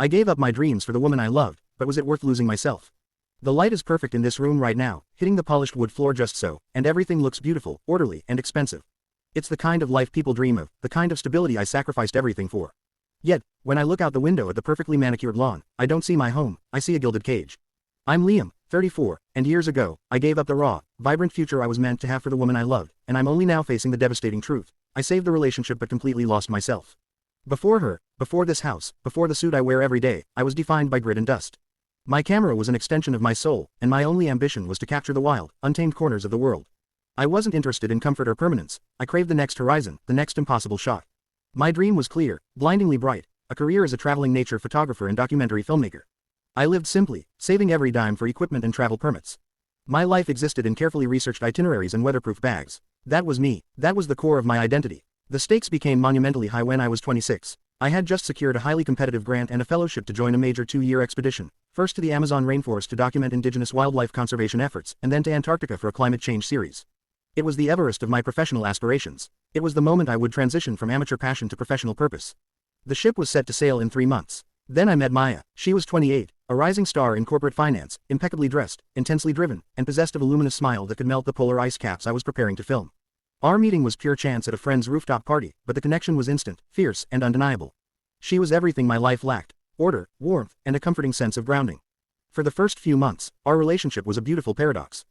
I gave up my dreams for the woman I loved, but was it worth losing myself? The light is perfect in this room right now, hitting the polished wood floor just so, and everything looks beautiful, orderly, and expensive. It's the kind of life people dream of, the kind of stability I sacrificed everything for. Yet, when I look out the window at the perfectly manicured lawn, I don't see my home, I see a gilded cage. I'm Liam, 34, and years ago, I gave up the raw, vibrant future I was meant to have for the woman I loved, and I'm only now facing the devastating truth. I saved the relationship but completely lost myself. Before her, before this house, before the suit I wear every day, I was defined by grit and dust. My camera was an extension of my soul, and my only ambition was to capture the wild, untamed corners of the world. I wasn't interested in comfort or permanence. I craved the next horizon, the next impossible shot. My dream was clear, blindingly bright, a career as a traveling nature photographer and documentary filmmaker. I lived simply, saving every dime for equipment and travel permits. My life existed in carefully researched itineraries and weatherproof bags. That was me, that was the core of my identity. The stakes became monumentally high when I was 26. I had just secured a highly competitive grant and a fellowship to join a major 2-year expedition, first to the Amazon rainforest to document indigenous wildlife conservation efforts, and then to Antarctica for a climate change series. It was the Everest of my professional aspirations. It was the moment I would transition from amateur passion to professional purpose. The ship was set to sail in 3 months. Then I met Maya. She was 28, a rising star in corporate finance, impeccably dressed, intensely driven, and possessed of a luminous smile that could melt the polar ice caps I was preparing to film. Our meeting was pure chance at a friend's rooftop party, but the connection was instant, fierce, and undeniable. She was everything my life lacked: order, warmth, and a comforting sense of grounding. For the first few months, our relationship was a beautiful paradox.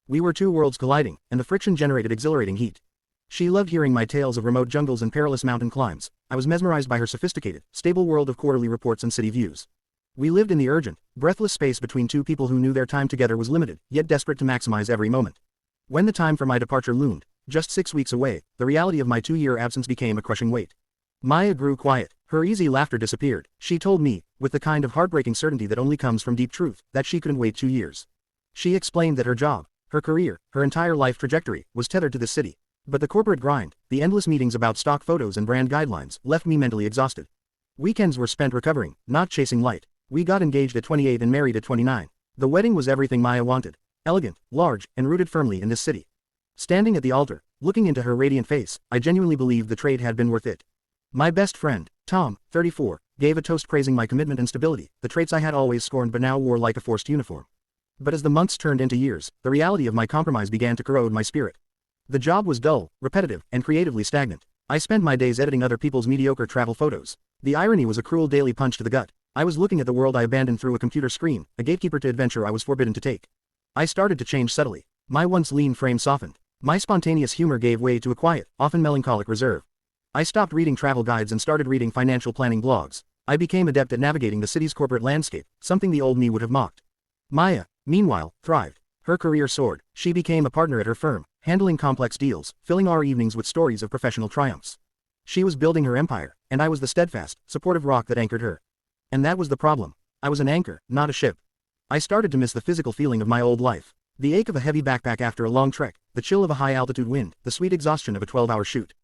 We were two worlds colliding, and the friction generated exhilarating heat. She loved hearing my tales of remote jungles and perilous mountain climbs. I was mesmerized by her sophisticated, stable world of quarterly reports and city views. We lived in the urgent, breathless space between two people who knew their time together was limited, yet desperate to maximize every moment. When the time for my departure loomed, just 6 weeks away, the reality of my 2-year absence became a crushing weight. Maya grew quiet. Her easy laughter disappeared. She told me, with the kind of heartbreaking certainty that only comes from deep truth, that she couldn't wait 2 years. She explained that her job, her career, her entire life trajectory, was tethered to this city. But the corporate grind, the endless meetings about stock photos and brand guidelines, left me mentally exhausted. Weekends were spent recovering, not chasing light. We got engaged at 28 and married at 29. The wedding was everything Maya wanted. Elegant, large, and rooted firmly in this city. Standing at the altar, looking into her radiant face, I genuinely believed the trade had been worth it. My best friend, Tom, 34, gave a toast praising my commitment and stability, the traits I had always scorned but now wore like a forced uniform. But as the months turned into years, the reality of my compromise began to corrode my spirit. The job was dull, repetitive, and creatively stagnant. I spent my days editing other people's mediocre travel photos. The irony was a cruel daily punch to the gut. I was looking at the world I abandoned through a computer screen, a gatekeeper to adventure I was forbidden to take. I started to change subtly. My once lean frame softened. My spontaneous humor gave way to a quiet, often melancholic reserve. I stopped reading travel guides and started reading financial planning blogs. I became adept at navigating the city's corporate landscape, something the old me would have mocked. Maya, meanwhile, thrived. Her career soared. She became a partner at her firm, handling complex deals, filling our evenings with stories of professional triumphs. She was building her empire, and I was the steadfast, supportive rock that anchored her. And that was the problem. I was an anchor, not a ship. I started to miss the physical feeling of my old life. The ache of a heavy backpack after a long trek, the chill of a high-altitude wind, the sweet exhaustion of a 12-hour shoot.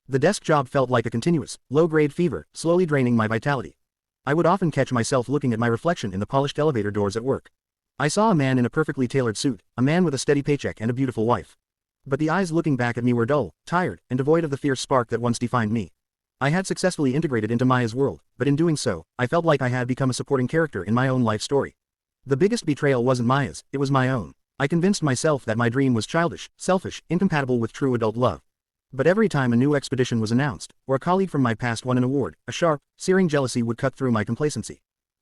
The desk job felt like a continuous, low-grade fever, slowly draining my vitality. I would often catch myself looking at my reflection in the polished elevator doors at work. I saw a man in a perfectly tailored suit, a man with a steady paycheck and a beautiful wife. But the eyes looking back at me were dull, tired, and devoid of the fierce spark that once defined me. I had successfully integrated into Maya's world, but in doing so, I felt like I had become a supporting character in my own life story. The biggest betrayal wasn't Maya's, it was my own. I convinced myself that my dream was childish, selfish, incompatible with true adult love. But every time a new expedition was announced, or a colleague from my past won an award, a sharp, searing jealousy would cut through my complacency.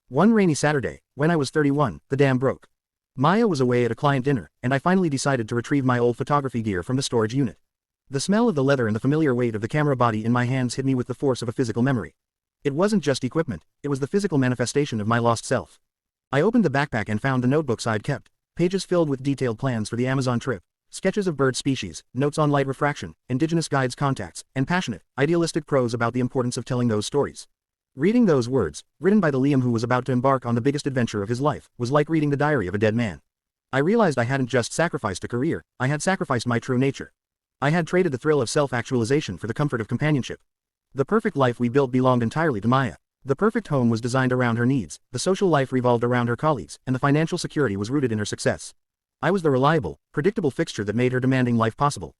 One rainy Saturday, when I was 31, the dam broke. Maya was away at a client dinner, and I finally decided to retrieve my old photography gear from the storage unit. The smell of the leather and the familiar weight of the camera body in my hands hit me with the force of a physical memory. It wasn't just equipment, it was the physical manifestation of my lost self. I opened the backpack and found the notebooks I'd kept, pages filled with detailed plans for the Amazon trip, sketches of bird species, notes on light refraction, indigenous guides' contacts, and passionate, idealistic prose about the importance of telling those stories. Reading those words, written by the Liam who was about to embark on the biggest adventure of his life, was like reading the diary of a dead man. I realized I hadn't just sacrificed a career, I had sacrificed my true nature. I had traded the thrill of self-actualization for the comfort of companionship. The perfect life we built belonged entirely to Maya. The perfect home was designed around her needs, the social life revolved around her colleagues, and the financial security was rooted in her success. I was the reliable, predictable fixture that made her demanding life possible.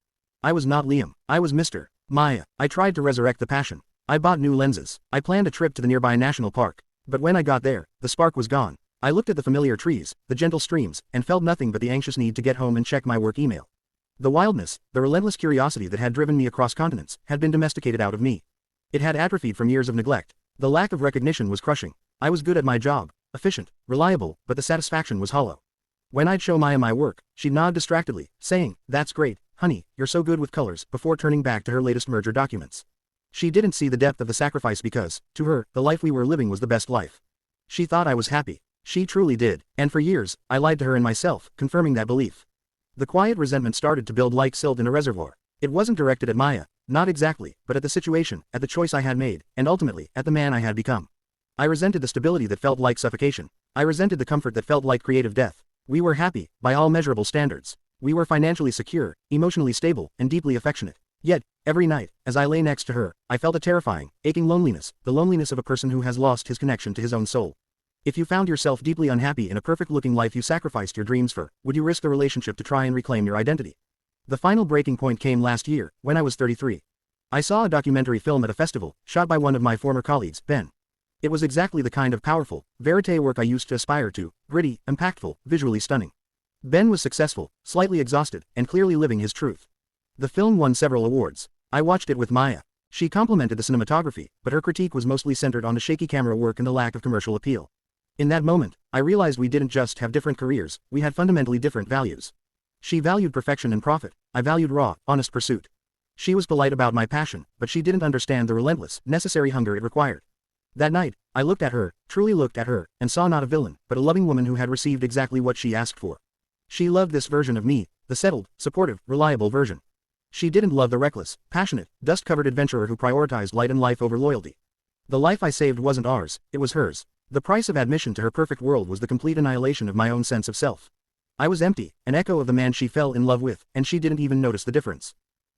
I was not Liam, I was Mr. Maya. I tried to resurrect the passion. I bought new lenses. I planned a trip to the nearby national park. But when I got there, the spark was gone. I looked at the familiar trees, the gentle streams, and felt nothing but the anxious need to get home and check my work email. The wildness, the relentless curiosity that had driven me across continents, had been domesticated out of me. It had atrophied from years of neglect. The lack of recognition was crushing. I was good at my job, efficient, reliable, but the satisfaction was hollow. When I'd show Maya my work, she'd nod distractedly, saying, "That's great, honey, you're so good with colors," before turning back to her latest merger documents. She didn't see the depth of the sacrifice because, to her, the life we were living was the best life. She thought I was happy. She truly did, and for years, I lied to her and myself, confirming that belief. The quiet resentment started to build like silt in a reservoir. It wasn't directed at Maya, not exactly, but at the situation, at the choice I had made, and ultimately, at the man I had become. I resented the stability that felt like suffocation. I resented the comfort that felt like creative death. We were happy, by all measurable standards. We were financially secure, emotionally stable, and deeply affectionate. Yet, every night, as I lay next to her, I felt a terrifying, aching loneliness, the loneliness of a person who has lost his connection to his own soul. If you found yourself deeply unhappy in a perfect-looking life you sacrificed your dreams for, would you risk the relationship to try and reclaim your identity? The final breaking point came last year, when I was 33. I saw a documentary film at a festival, shot by one of my former colleagues, Ben. It was exactly the kind of powerful, verite work I used to aspire to, gritty, impactful, visually stunning. Ben was successful, slightly exhausted, and clearly living his truth. The film won several awards. I watched it with Maya. She complimented the cinematography, but her critique was mostly centered on the shaky camera work and the lack of commercial appeal. In that moment, I realized we didn't just have different careers, we had fundamentally different values. She valued perfection and profit. I valued raw, honest pursuit. She was polite about my passion, but she didn't understand the relentless, necessary hunger it required. That night, I looked at her, truly looked at her, and saw not a villain, but a loving woman who had received exactly what she asked for. She loved this version of me, the settled, supportive, reliable version. She didn't love the reckless, passionate, dust-covered adventurer who prioritized light and life over loyalty. The life I saved wasn't ours, it was hers. The price of admission to her perfect world was the complete annihilation of my own sense of self. I was empty, an echo of the man she fell in love with, and she didn't even notice the difference.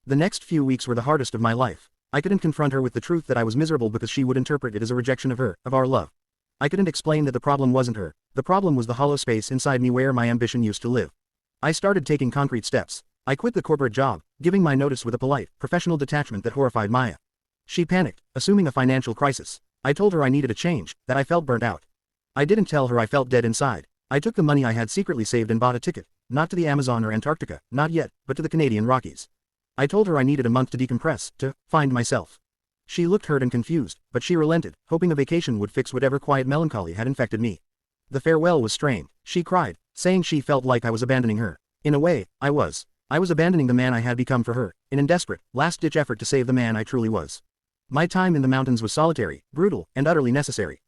The next few weeks were the hardest of my life. I couldn't confront her with the truth that I was miserable because she would interpret it as a rejection of her, of our love. I couldn't explain that the problem wasn't her. The problem was the hollow space inside me where my ambition used to live. I started taking concrete steps. I quit the corporate job, giving my notice with a polite, professional detachment that horrified Maya. She panicked, assuming a financial crisis. I told her I needed a change, that I felt burnt out. I didn't tell her I felt dead inside. I took the money I had secretly saved and bought a ticket, not to the Amazon or Antarctica, not yet, but to the Canadian Rockies. I told her I needed a month to decompress, to find myself. She looked hurt and confused, but she relented, hoping a vacation would fix whatever quiet melancholy had infected me. The farewell was strained. She cried, saying she felt like I was abandoning her. In a way, I was. I was abandoning the man I had become for her, in a desperate, last-ditch effort to save the man I truly was. My time in the mountains was solitary, brutal, and utterly necessary.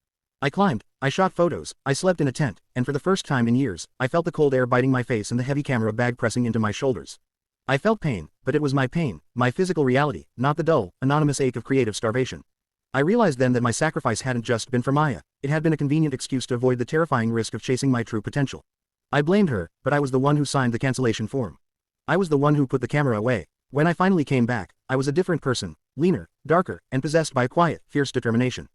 I climbed, I shot photos, I slept in a tent, and for the first time in years, I felt the cold air biting my face and the heavy camera bag pressing into my shoulders. I felt pain, but it was my pain, my physical reality, not the dull, anonymous ache of creative starvation. I realized then that my sacrifice hadn't just been for Maya, it had been a convenient excuse to avoid the terrifying risk of chasing my true potential. I blamed her, but I was the one who signed the cancellation form. I was the one who put the camera away. When I finally came back, I was a different person, leaner, darker, and possessed by a quiet, fierce determination.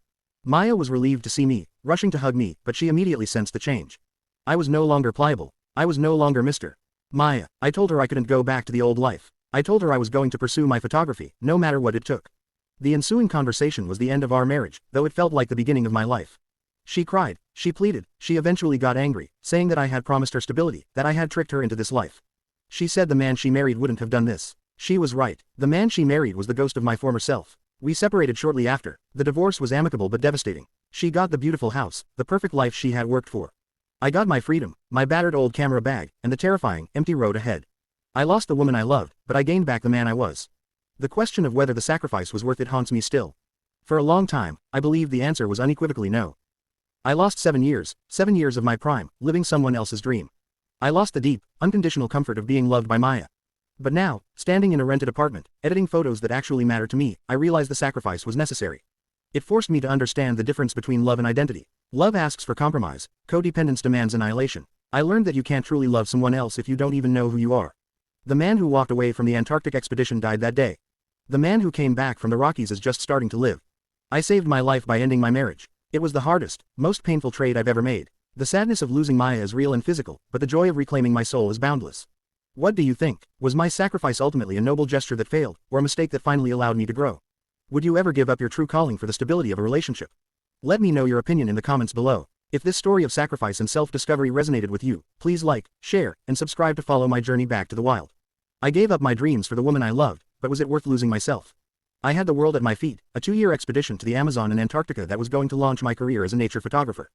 Maya was relieved to see me, rushing to hug me, but she immediately sensed the change. I was no longer pliable. I was no longer Mr. Maya. I told her I couldn't go back to the old life. I told her I was going to pursue my photography, no matter what it took. The ensuing conversation was the end of our marriage, though it felt like the beginning of my life. She cried, she pleaded, she eventually got angry, saying that I had promised her stability, that I had tricked her into this life. She said the man she married wouldn't have done this. She was right. The man she married was the ghost of my former self. We separated shortly after. The divorce was amicable but devastating. She got the beautiful house, the perfect life she had worked for. I got my freedom, my battered old camera bag, and the terrifying, empty road ahead. I lost the woman I loved, but I gained back the man I was. The question of whether the sacrifice was worth it haunts me still. For a long time, I believed the answer was unequivocally no. I lost 7 years of my prime, living someone else's dream. I lost the deep, unconditional comfort of being loved by Maya. But now, standing in a rented apartment, editing photos that actually matter to me, I realized the sacrifice was necessary. It forced me to understand the difference between love and identity. Love asks for compromise, codependence demands annihilation. I learned that you can't truly love someone else if you don't even know who you are. The man who walked away from the Antarctic expedition died that day. The man who came back from the Rockies is just starting to live. I saved my life by ending my marriage. It was the hardest, most painful trade I've ever made. The sadness of losing Maya is real and physical, but the joy of reclaiming my soul is boundless. What do you think? Was my sacrifice ultimately a noble gesture that failed, or a mistake that finally allowed me to grow? Would you ever give up your true calling for the stability of a relationship? Let me know your opinion in the comments below. If this story of sacrifice and self-discovery resonated with you, please like, share, and subscribe to follow my journey back to the wild. I gave up my dreams for the woman I loved, but was it worth losing myself? I had the world at my feet, a 2-year expedition to the Amazon and Antarctica that was going to launch my career as a nature photographer.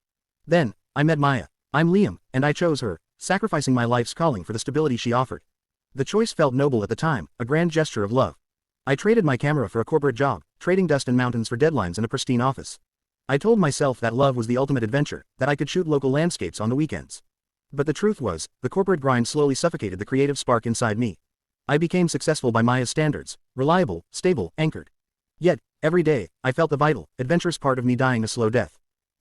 Then, I met Maya. I'm Liam, and I chose her, sacrificing my life's calling for the stability she offered. The choice felt noble at the time, a grand gesture of love. I traded my camera for a corporate job, trading dust and mountains for deadlines and a pristine office. I told myself that love was the ultimate adventure, that I could shoot local landscapes on the weekends. But the truth was, the corporate grind slowly suffocated the creative spark inside me. I became successful by Maya's standards, reliable, stable, anchored. Yet, every day, I felt the vital, adventurous part of me dying a slow death.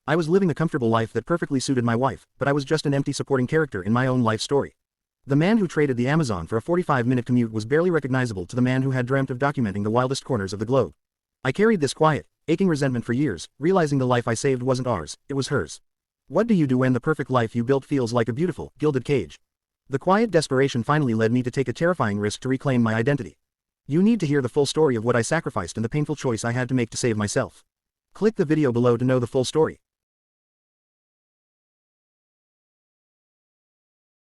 I was living a comfortable life that perfectly suited my wife, but I was just an empty supporting character in my own life story. The man who traded the Amazon for a 45-minute commute was barely recognizable to the man who had dreamt of documenting the wildest corners of the globe. I carried this quiet, aching resentment for years, realizing the life I saved wasn't ours, it was hers. What do you do when the perfect life you built feels like a beautiful, gilded cage? The quiet desperation finally led me to take a terrifying risk to reclaim my identity. You need to hear the full story of what I sacrificed and the painful choice I had to make to save myself. Click the video below to know the full story.